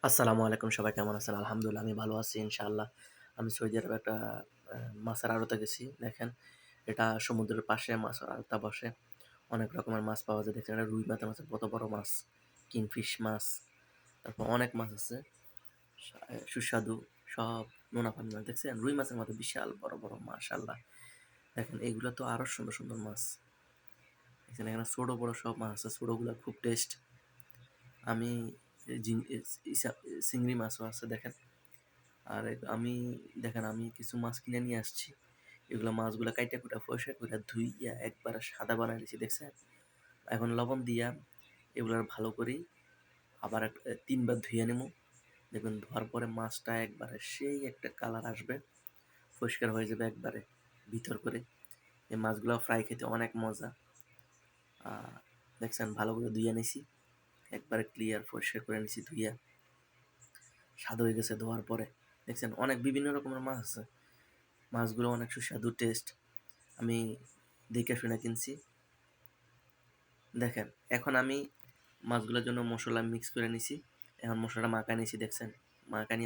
আসসালামু আলাইকুম, সবাই কেমন আছেন? আলহামদুলিল্লাহ আমি ভালো আছি ইনশাআল্লাহ। আমি সৌদি আরবে একটা মাছের আড়তে গেছি। দেখেন, এটা সমুদ্রের পাশে মাছের আড়তটা বসে। অনেক রকমের মাছ পাওয়া যায়। দেখছেন, এটা রুই মাছের মাছের কত বড় মাছ, কিংফিশ মাছ, তারপর অনেক মাছ আছে সুস্বাদু, সব নোনা পানি মাছ। দেখছেন, রুই মাছের মতো বিশাল বড় বড়, মাশাআল্লাহ। দেখেন, এইগুলো তো আরো সুন্দর সুন্দর মাছ। দেখছেন, এখানে ছোট বড় সব মাছ আছে, ছোটগুলো খুব টেস্ট। আমি চিংড়ি মাছও আছে দেখেন। আর আমি দেখেন, আমি কিছু মাছ কিনে নিয়ে আসছি। এগুলো মাছগুলো কাইটা কুটা পয়সা করে ধুইয়া একবার সাদা বানাই দিয়েছি, দেখছেন। এখন লবণ দিয়া এগুলার ভালো করে আবার 3 বার ধুয়ে নেব। দেখবেন, ধোয়ার পরে মাছটা একবারে সেই একটা কালার আসবে, পরিষ্কার হয়ে যাবে একবারে ভিতর করে। এই মাছগুলো ফ্রাই খেতে অনেক মজা। দেখছেন, ভালো করে ধুয়ে নিছি, একবারে ক্লিয়ার পরিষ্কার করে নিছি, ধুইয়া স্বাদ হয়ে গেছে ধোয়ার পরে। দেখছেন, অনেক বিভিন্ন রকমের মাছ আছে, মাছগুলো অনেক সুস্বাদু টেস্ট। আমি দেখে শুনে কিনছি। দেখেন, এখন আমি মাছগুলোর জন্য মশলা মিক্স করে নিছি। এখন মশলাটা মাখায় নিছি, দেখছেন। মাখায় নিয়ে